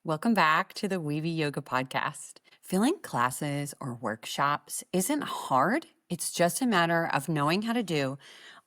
Welcome back to the Weavy Yoga Podcast. Filling classes or workshops isn't hard. It's just a matter of knowing how to do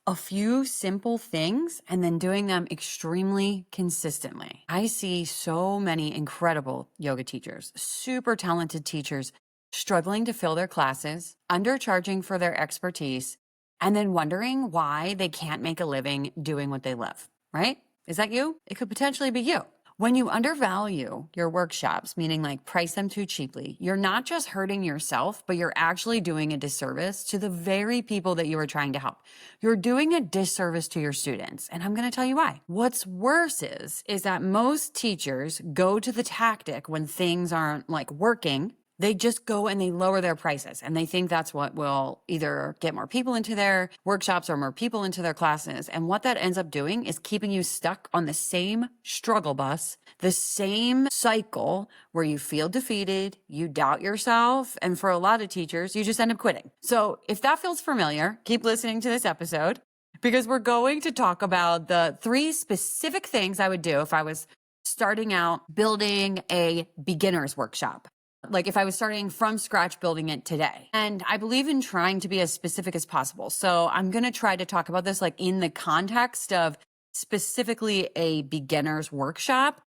a few simple things and then doing them extremely consistently. I see so many incredible yoga teachers, super talented teachers, struggling to fill their classes, undercharging for their expertise, and then wondering why they can't make a living doing what they love, right? Is that you? It could potentially be you. When you undervalue your workshops, meaning like price them too cheaply, you're not just hurting yourself, but you're actually doing a disservice to the very people that you are trying to help. You're doing a disservice to your students, and I'm going to tell you why. What's worse is that most teachers go to the tactic when things aren't like working. They just go and they lower their prices, and they think that's what will either get more people into their workshops or more people into their classes. And what that ends up doing is keeping you stuck on the same struggle bus, the same cycle where you feel defeated, you doubt yourself, and for a lot of teachers, you just end up quitting. So if that feels familiar, keep listening to this episode because we're going to talk about the 3 specific things I would do if I was starting out building a beginner's workshop. Like if I was starting from scratch building it today. And I believe in trying to be as specific as possible. So I'm going to try to talk about this like in the context of specifically a beginner's workshop.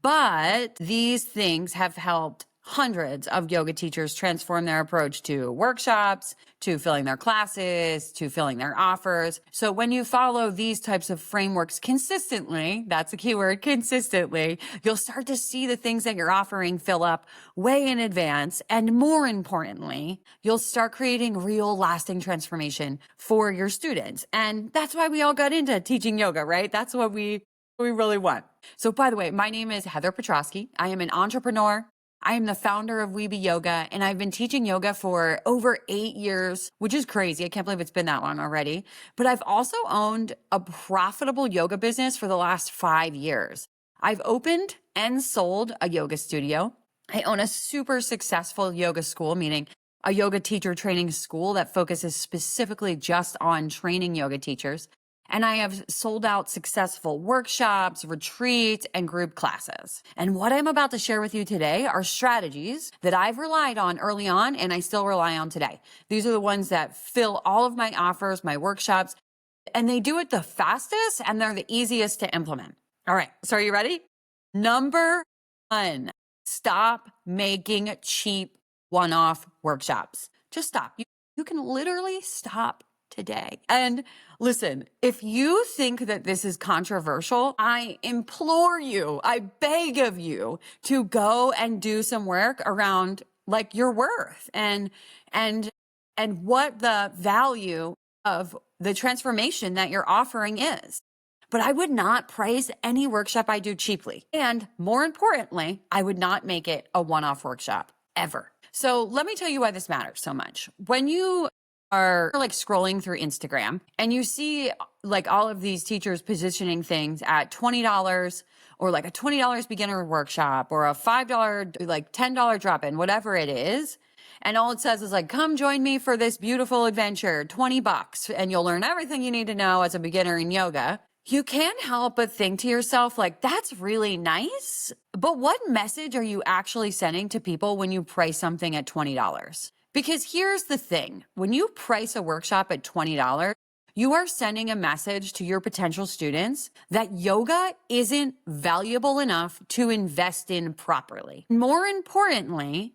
But these things have helped hundreds of yoga teachers transform their approach to workshops, to filling their classes, to filling their offers. So when you follow these types of frameworks consistently, that's a keyword, consistently, you'll start to see the things that you're offering fill up way in advance. And more importantly, you'll start creating real lasting transformation for your students. And that's why we all got into teaching yoga, right? That's what we really want. So by the way, my name is Heather Petrosky. I am an entrepreneur. I am the founder of Weavy Yoga, and I've been teaching yoga for over 8 years, which is crazy. I can't believe it's been that long already. But I've also owned a profitable yoga business for the last 5 years. I've opened and sold a yoga studio. I own a super successful yoga school, meaning a yoga teacher training school that focuses specifically just on training yoga teachers. And I have sold out successful workshops, retreats, and group classes. And what I'm about to share with you today are strategies that I've relied on early on and I still rely on today. These are the ones that fill all of my offers, my workshops, and they do it the fastest and they're the easiest to implement. All right, so are you ready? Number 1, stop making cheap one-off workshops. Just stop. You can literally stop today. And listen, if you think that this is controversial, I implore you, I beg of you to go and do some work around like your worth and what the value of the transformation that you're offering is. But I would not price any workshop I do cheaply. And more importantly, I would not make it a one-off workshop ever. So let me tell you why this matters so much. When you are like scrolling through Instagram and you see like all of these teachers positioning things at $20 or like a $20 beginner workshop or a $5, like $10 drop-in, whatever it is. And all it says is like, come join me for this beautiful adventure, $20, and you'll learn everything you need to know as a beginner in yoga. You can't help but think to yourself, like, that's really nice. But what message are you actually sending to people when you price something at $20? Because here's the thing, when you price a workshop at $20, you are sending a message to your potential students that yoga isn't valuable enough to invest in properly. More importantly,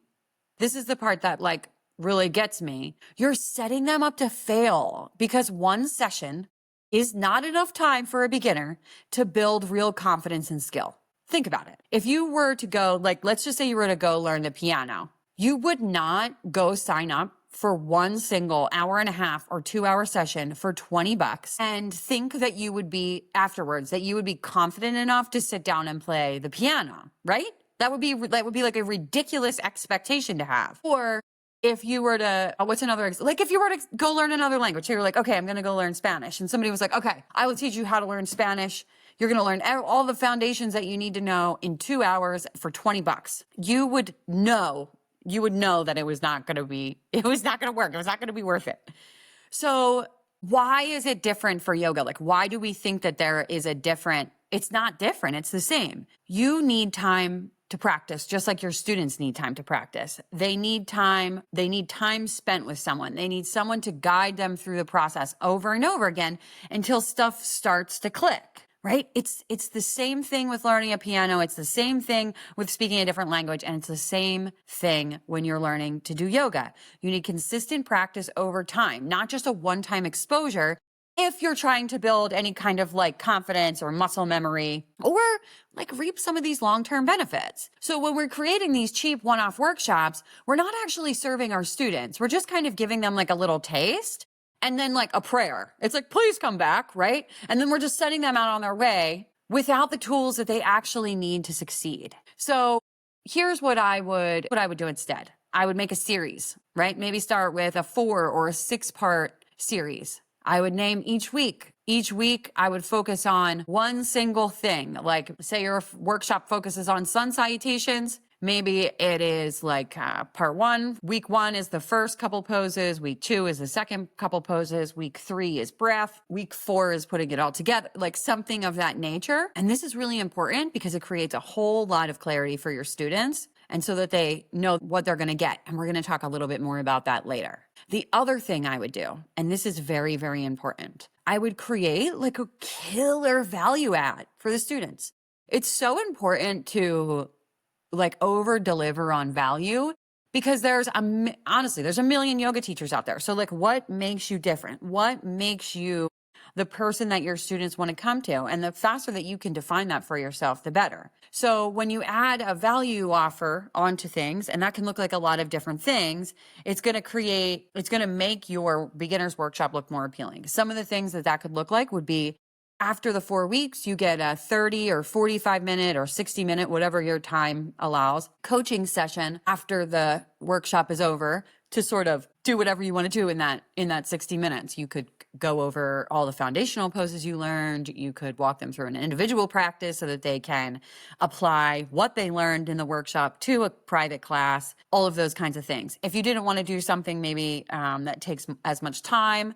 this is the part that like really gets me, you're setting them up to fail because one session is not enough time for a beginner to build real confidence and skill. Think about it. If you were to go, like, let's just say you were to go learn the piano. You would not go sign up for one single hour and a half or 2-hour session for $20 and think that you would be afterwards, that you would be confident enough to sit down and play the piano, right? That would be like a ridiculous expectation to have. Or if you were to, what's another, like if you were to go learn another language, you're like, okay, I'm going to go learn Spanish. And somebody was like, okay, I will teach you how to learn Spanish. You're going to learn all the foundations that you need to know in 2 hours for $20. You would know that it was not going to work. It was not going to be worth it. So why is it different for yoga? Like, why do we think that there is it's not different. It's the same. You need time to practice, just like your students need time to practice. They need time spent with someone. They need someone to guide them through the process over and over again until stuff starts to click, right? It's the same thing with learning a piano. It's the same thing with speaking a different language. And it's the same thing when you're learning to do yoga. You need consistent practice over time, not just a one-time exposure. If you're trying to build any kind of like confidence or muscle memory or like reap some of these long-term benefits. So when we're creating these cheap one-off workshops, we're not actually serving our students. We're just kind of giving them like a little taste and then like a prayer. It's like, please come back, right? And then we're just sending them out on their way without the tools that they actually need to succeed. So here's what I would do instead. I would make a series, right? Maybe start with a 4 or a 6-part series. I would name each week. Each week, I would focus on one single thing. Like, say your workshop focuses on sun salutations. Maybe it is like part 1. Week 1 is the first couple poses. Week 2 is the second couple poses. Week 3 is breath. Week 4 is putting it all together, like something of that nature. And this is really important because it creates a whole lot of clarity for your students, and so that they know what they're going to get. And we're going to talk a little bit more about that later. The other thing I would do, and this is very, very important, I would create like a killer value add for the students. It's so important to like over deliver on value because honestly, there's a million yoga teachers out there. So like, what makes you different? What makes you the person that your students want to come to? And the faster that you can define that for yourself, the better. So when you add a value offer onto things, and that can look like a lot of different things, it's going to make your beginner's workshop look more appealing. Some of the things that could look like would be, after the 4 weeks, you get a 30 or 45 minute or 60 minute, whatever your time allows, coaching session after the workshop is over to sort of do whatever you want to do in that 60 minutes. You could go over all the foundational poses you learned. You could walk them through an individual practice so that they can apply what they learned in the workshop to a private class, all of those kinds of things. If you didn't want to do something maybe that takes as much time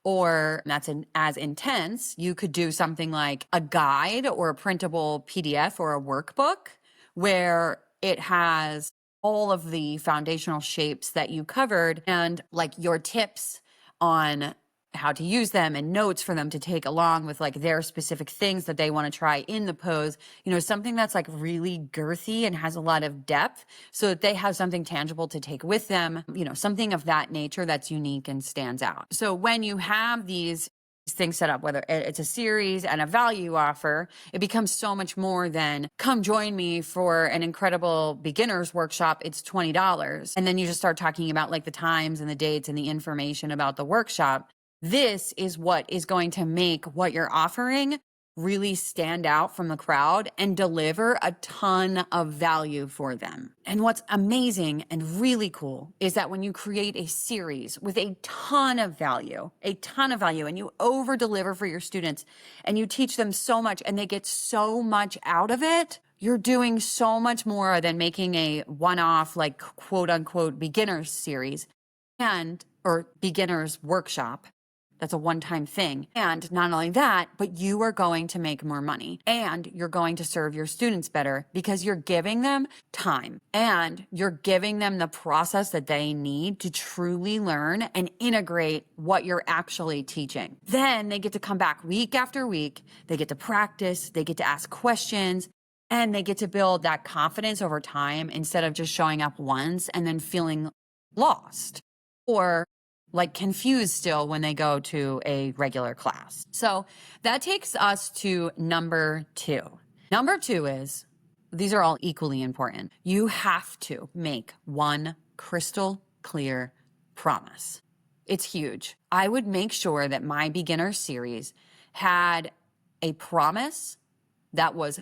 or that's as intense, you could do something like a guide or a printable PDF or a workbook where it has all of the foundational shapes that you covered and like your tips on how to use them and notes for them to take along with like their specific things that they want to try in the pose, something that's like really girthy and has a lot of depth so that they have something tangible to take with them, something of that nature that's unique and stands out. So when you have these things set up, whether it's a series and a value offer, it becomes so much more than come join me for an incredible beginner's workshop. It's $20. And then you just start talking about like the times and the dates and the information about the workshop. This is what is going to make what you're offering really stand out from the crowd and deliver a ton of value for them. And what's amazing and really cool is that when you create a series with a ton of value, and you over deliver for your students and you teach them so much and they get so much out of it, you're doing so much more than making a one-off, like quote unquote beginners series or beginners workshop. That's a one-time thing. And not only that, but you are going to make more money and you're going to serve your students better because you're giving them time and you're giving them the process that they need to truly learn and integrate what you're actually teaching. Then they get to come back week after week. They get to practice. They get to ask questions. And they get to build that confidence over time instead of just showing up once and then feeling lost or like confused still when they go to a regular class. So that takes us to number 2. Number 2 is, these are all equally important. You have to make one crystal clear promise. It's huge. I would make sure that my beginner series had a promise that was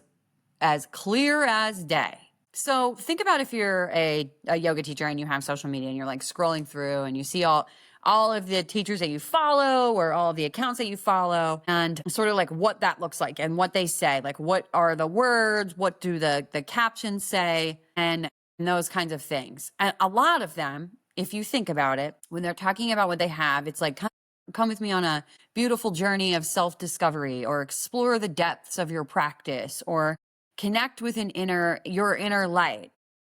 as clear as day. So think about if you're a yoga teacher and you have social media and you're like scrolling through and you see all of the teachers that you follow or all of the accounts that you follow and sort of like what that looks like and what they say, like what are the words, what do the captions say, and those kinds of things. And a lot of them, if you think about it, when they're talking about what they have, it's like, come with me on a beautiful journey of self-discovery or explore the depths of your practice or Connect with your inner light.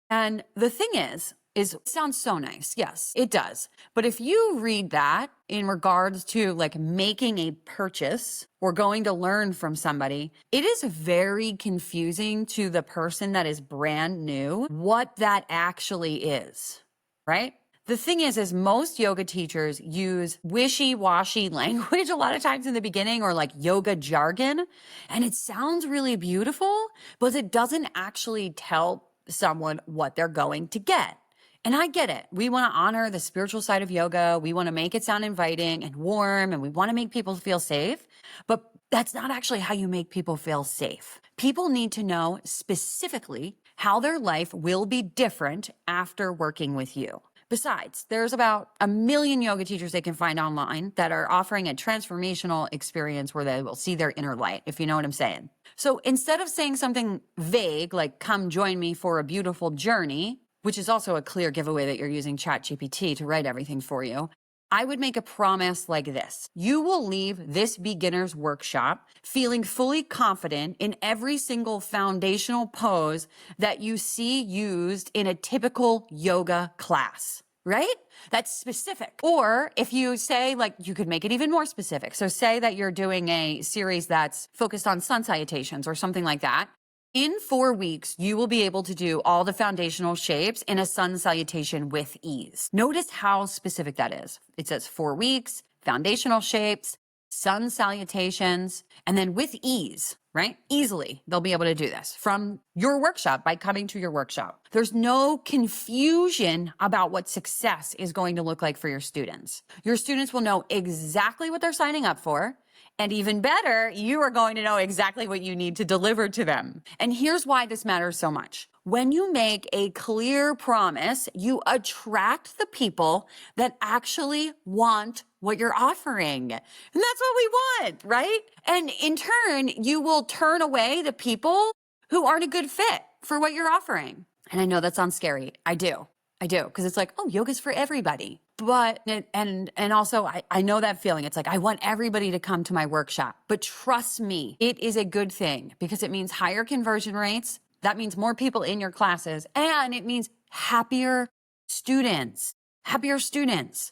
And the thing is it sounds so nice. Yes, it does. But if you read that in regards to like making a purchase or going to learn from somebody, it is very confusing to the person that is brand new what that actually is, right? The thing is most yoga teachers use wishy-washy language a lot of times in the beginning, or like yoga jargon, and it sounds really beautiful, but it doesn't actually tell someone what they're going to get. And I get it. We want to honor the spiritual side of yoga. We want to make it sound inviting and warm, and we want to make people feel safe. But that's not actually how you make people feel safe. People need to know specifically how their life will be different after working with you. Besides, there's about 1 million yoga teachers they can find online that are offering a transformational experience where they will see their inner light, if you know what I'm saying. So instead of saying something vague like, come join me for a beautiful journey, which is also a clear giveaway that you're using ChatGPT to write everything for you, I would make a promise like this. You will leave this beginner's workshop feeling fully confident in every single foundational pose that you see used in a typical yoga class, right? That's specific. Or if you say, like, you could make it even more specific. So say that you're doing a series that's focused on sun salutations or something like that. In 4 weeks, you will be able to do all the foundational shapes in a sun salutation with ease. Notice how specific that is. It says 4 weeks, foundational shapes, sun salutations, and then with ease, right? Easily, they'll be able to do this from your workshop by coming to your workshop. There's no confusion about what success is going to look like for your students. Your students will know exactly what they're signing up for. And even better, you are going to know exactly what you need to deliver to them. And here's why this matters so much. When you make a clear promise, you attract the people that actually want what you're offering. And that's what we want, right? And in turn, you will turn away the people who aren't a good fit for what you're offering. And I know that sounds scary. I do. Because it's like, oh, yoga's for everybody. But, and also I know that feeling. It's like, I want everybody to come to my workshop. But trust me, it is a good thing because it means higher conversion rates. That means more people in your classes, and it means happier students.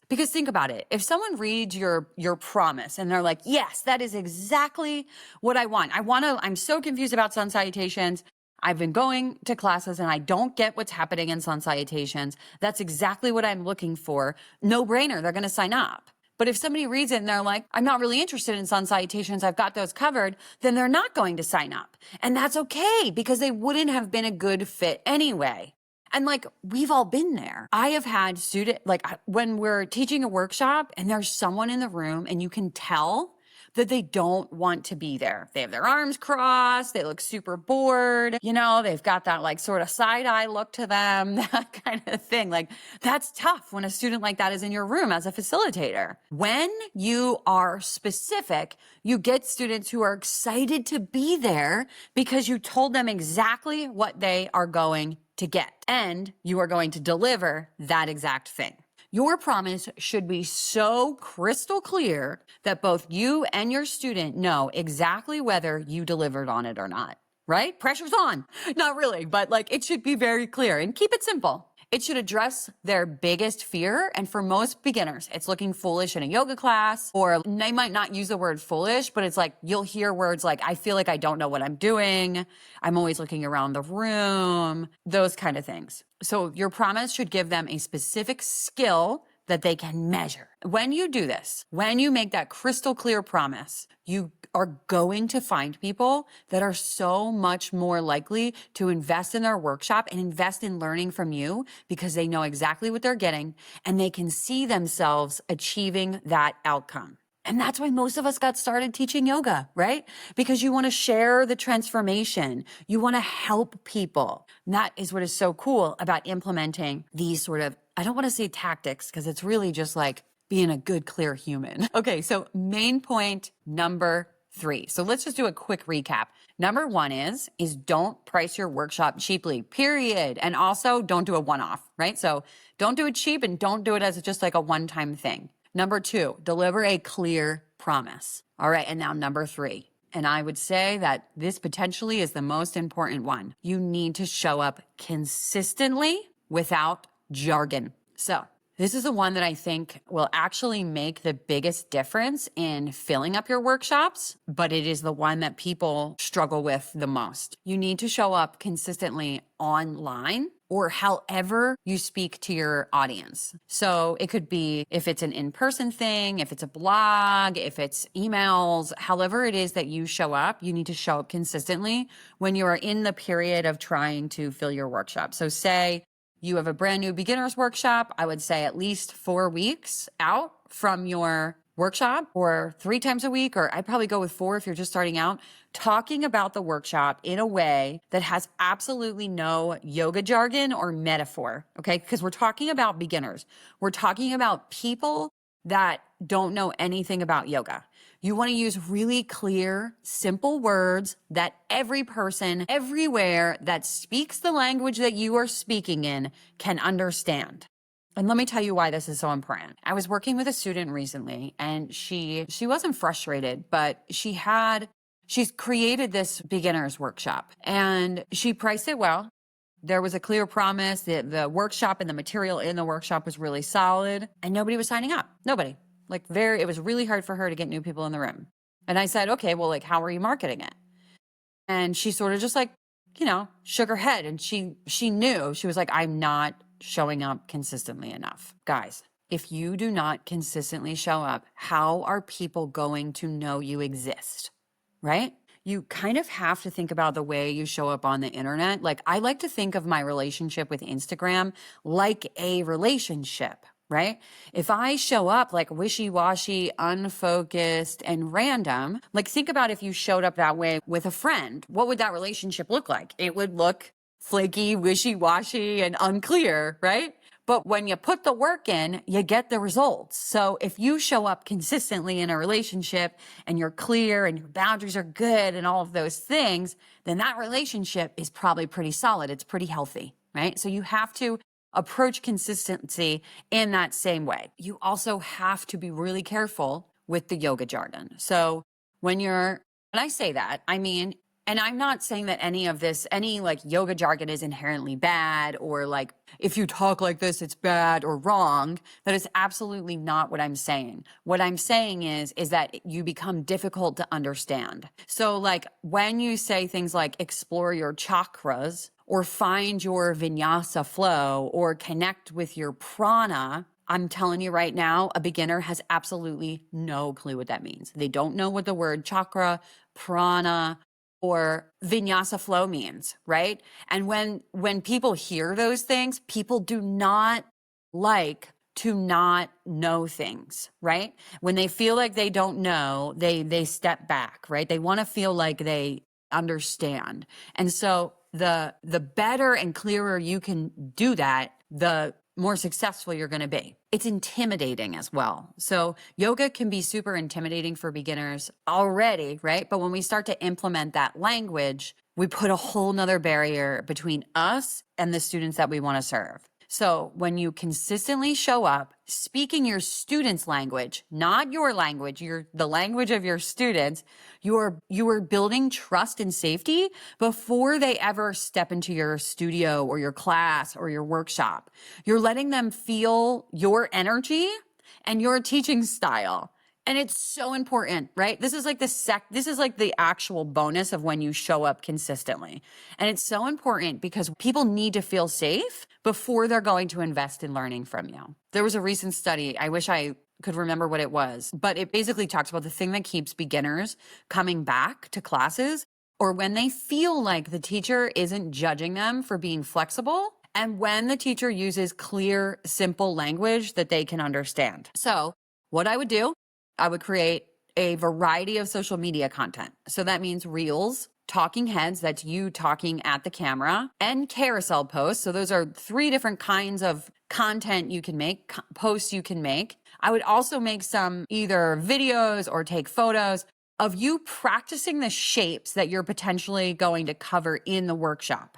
Because think about it. If someone reads your promise and they're like, yes, that is exactly what I want. I'm so confused about sun salutations. I've been going to classes and I don't get what's happening in sun salutations. That's exactly what I'm looking for. No brainer. They're going to sign up. But if somebody reads it and they're like, I'm not really interested in sun salutations, I've got those covered, then they're not going to sign up. And that's okay because they wouldn't have been a good fit anyway. And like, we've all been there. I have had when we're teaching a workshop and there's someone in the room and you can tell that they don't want to be there. They have their arms crossed. They look super bored. They've got that like sort of side eye look to them, that kind of thing. Like that's tough when a student like that is in your room as a facilitator. When you are specific, you get students who are excited to be there because you told them exactly what they are going to get, and you are going to deliver that exact thing. Your promise should be so crystal clear that both you and your student know exactly whether you delivered on it or not, right? Pressure's on. Not really, but like it should be very clear, and keep it simple. It should address their biggest fear. And for most beginners, it's looking foolish in a yoga class, or they might not use the word foolish, but it's like, you'll hear words like, I feel like I don't know what I'm doing. I'm always looking around the room, those kind of things. So your promise should give them a specific skill that they can measure. When you do this, when you make that crystal clear promise, you are going to find people that are so much more likely to invest in their workshop and invest in learning from you because they know exactly what they're getting and they can see themselves achieving that outcome. And that's why most of us got started teaching yoga, right? Because you want to share the transformation. You want to help people. And that is what is so cool about implementing these sort of, I don't want to say tactics because it's really just like being a good, clear human. Okay, so main point number 3. So let's just do a quick recap. Number 1 is don't price your workshop cheaply, period. And also don't do a one-off, right? So don't do it cheap and don't do it as just like a one-time thing. Number 2, deliver a clear promise. All right, and now number 3, And I would say that this potentially is the most important one. You need to show up consistently without jargon. So this is the one that I think will actually make the biggest difference in filling up your workshops, but it is the one that people struggle with the most. You need to show up consistently online or however you speak to your audience. So it could be if it's an in-person thing, if it's a blog, if it's emails, however it is that you show up, you need to show up consistently when you are in the period of trying to fill your workshop. So say you have a brand new beginners workshop, I would say at least 4 weeks out from your workshop, or 3 times a week, or I'd probably go with 4 if you're just starting out, talking about the workshop in a way that has absolutely no yoga jargon or metaphor, okay? Because we're talking about beginners. We're talking about people that don't know anything about yoga. You want to use really clear, simple words that every person everywhere that speaks the language that you are speaking in can understand. And let me tell you why this is so important. I was working with a student recently, and she wasn't frustrated, but she's created this beginner's workshop, and she priced it well. There was a clear promise that the workshop and the material in the workshop was really solid, and nobody was signing up. Nobody. It was really hard for her to get new people in the room. And I said, okay, well, how are you marketing it? And she sort of just shook her head, and she knew. She was like, I'm not showing up consistently enough. Guys, if you do not consistently show up, how are people going to know you exist? Right? You kind of have to think about the way you show up on the internet. I like to think of my relationship with Instagram like a relationship, right? If I show up wishy-washy, unfocused, and random, think about if you showed up that way with a friend, what would that relationship look like? It would look flaky, wishy-washy, and unclear, right? But when you put the work in, you get the results. So if you show up consistently in a relationship and you're clear and your boundaries are good and all of those things, then that relationship is probably pretty solid. It's pretty healthy, right? So you have to approach consistency in that same way. You also have to be really careful with the yoga jargon. So when I say that, I mean, and I'm not saying that any yoga jargon is inherently bad, or if you talk like this, it's bad or wrong. That is absolutely not what I'm saying. What I'm saying is that you become difficult to understand. So when you say things like explore your chakras, or find your vinyasa flow, or connect with your prana, I'm telling you right now, a beginner has absolutely no clue what that means. They don't know what the word chakra, prana, or vinyasa flow means, right? And when people hear those things, people do not like to not know things, right? When they feel like they don't know, they step back, right? They want to feel like they understand. And so the better and clearer you can do that, the more successful you're going to be. It's intimidating as well. So yoga can be super intimidating for beginners already, right? But when we start to implement that language, we put a whole nother barrier between us and the students that we want to serve. So when you consistently show up speaking your students' language, not your language, the language of your students, you are building trust and safety before they ever step into your studio or your class or your workshop. You're letting them feel your energy and your teaching style. And it's so important, right? This is the actual bonus of when you show up consistently. And it's so important because people need to feel safe before they're going to invest in learning from you. There was a recent study, I wish I could remember what it was, but it basically talks about the thing that keeps beginners coming back to classes, or when they feel like the teacher isn't judging them for being flexible, and when the teacher uses clear, simple language that they can understand. So what I would do, I would create a variety of social media content. So that means reels, talking heads, that's you talking at the camera, and carousel posts. So those are 3 different kinds of content you can make, posts you can make. I would also make some either videos or take photos of you practicing the shapes that you're potentially going to cover in the workshop.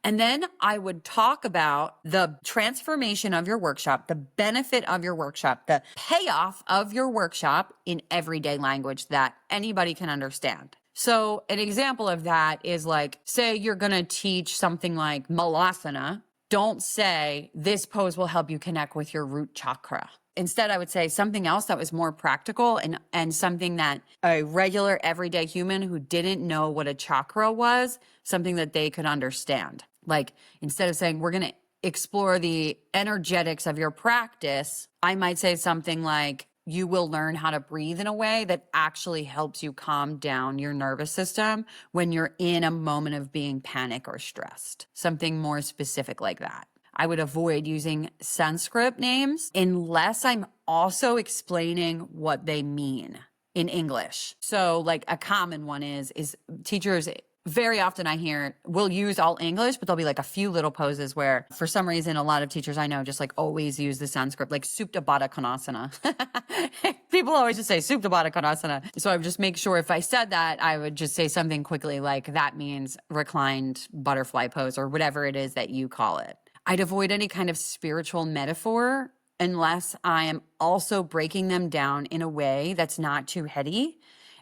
And then I would talk about the transformation of your workshop, the benefit of your workshop, the payoff of your workshop in everyday language that anybody can understand. So an example of that is like, say you're going to teach something like malasana. Don't say this pose will help you connect with your root chakra. Instead, I would say something else that was more practical and something that a regular everyday human who didn't know what a chakra was, something that they could understand. Like instead of saying we're going to explore the energetics of your practice, I might say something like, you will learn how to breathe in a way that actually helps you calm down your nervous system when you're in a moment of being panic or stressed. Something more specific like that. I would avoid using Sanskrit names unless I'm also explaining what they mean in English. So like a common one is teachers very often I hear will use all English, but there'll be like a few little poses where for some reason, a lot of teachers I know just like always use the Sanskrit, like Supta Baddha Konasana. People always just say Supta Baddha Konasana. So I would just make sure if I said that, I would just say something quickly like that means reclined butterfly pose or whatever it is that you call it. I'd avoid any kind of spiritual metaphor unless I am also breaking them down in a way that's not too heady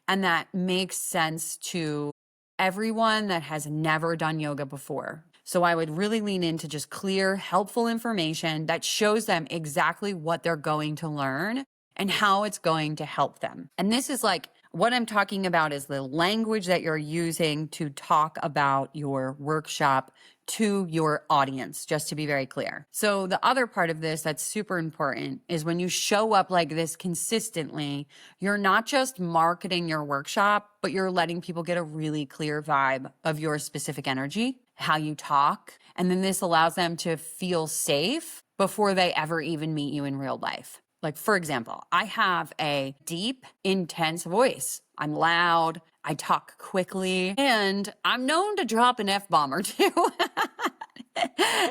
and that makes sense to everyone that has never done yoga before. So I would really lean into just clear, helpful information that shows them exactly what they're going to learn and how it's going to help them. And this is like, what I'm talking about is the language that you're using to talk about your workshop to your audience, just to be very clear. So the other part of this that's super important is when you show up like this consistently, you're not just marketing your workshop, but you're letting people get a really clear vibe of your specific energy, how you talk. And then this allows them to feel safe before they ever even meet you in real life. Like, for example, I have a deep, intense voice. I'm loud, I talk quickly, and I'm known to drop an F-bomb or two.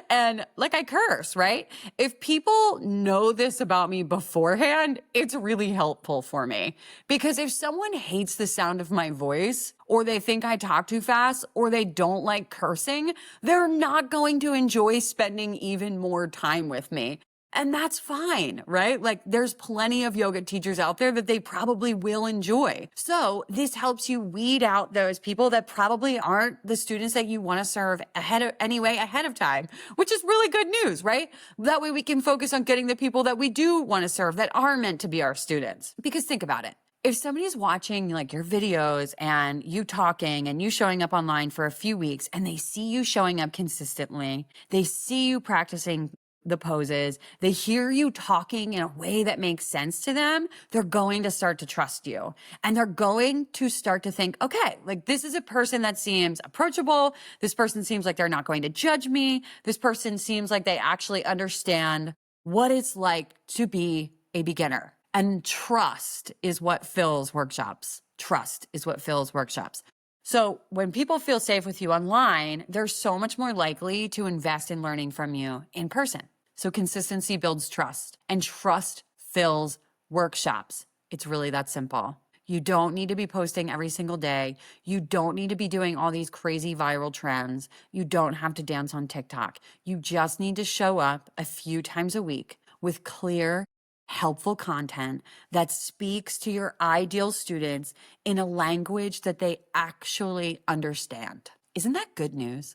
And like I curse, right? If people know this about me beforehand, it's really helpful for me. Because if someone hates the sound of my voice, or they think I talk too fast, or they don't like cursing, they're not going to enjoy spending even more time with me. And that's fine, right? Like there's plenty of yoga teachers out there that they probably will enjoy. So this helps you weed out those people that probably aren't the students that you want to serve ahead of time, which is really good news, right? That way we can focus on getting the people that we do want to serve that are meant to be our students. Because think about it. If somebody's watching like your videos and you talking and you showing up online for a few weeks and they see you showing up consistently, they see you practicing the poses, they hear you talking in a way that makes sense to them, they're going to start to trust you. And they're going to start to think, okay, like this is a person that seems approachable. This person seems like they're not going to judge me. This person seems like they actually understand what it's like to be a beginner. And trust is what fills workshops. Trust is what fills workshops. So when people feel safe with you online, they're so much more likely to invest in learning from you in person. So consistency builds trust, and trust fills workshops. It's really that simple. You don't need to be posting every single day. You don't need to be doing all these crazy viral trends. You don't have to dance on TikTok. You just need to show up a few times a week with clear, helpful content that speaks to your ideal students in a language that they actually understand. Isn't that good news?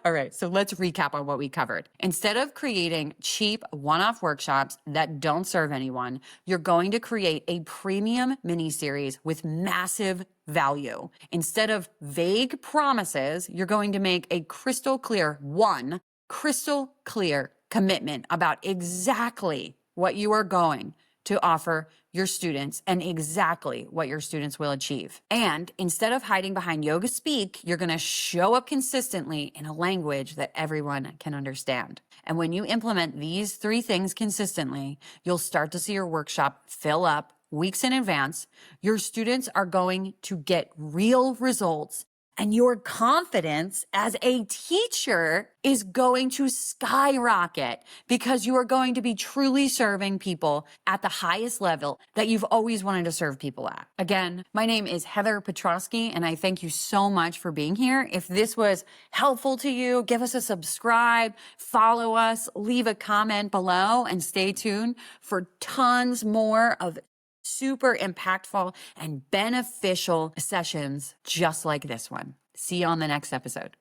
All right, so let's recap on what we covered. Instead of creating cheap one-off workshops that don't serve anyone, you're going to create a premium mini-series with massive value. Instead of vague promises, you're going to make a crystal clear commitment about exactly what you are going to offer your students and exactly what your students will achieve. And instead of hiding behind yoga speak, you're going to show up consistently in a language that everyone can understand. And when you implement these 3 things consistently, you'll start to see your workshop fill up weeks in advance. Your students are going to get real results, and your confidence as a teacher is going to skyrocket because you are going to be truly serving people at the highest level that you've always wanted to serve people at. Again, my name is Heather Petrosky, and I thank you so much for being here. If this was helpful to you, give us a subscribe, follow us, leave a comment below, and stay tuned for tons more of super impactful and beneficial sessions just like this one. See you on the next episode.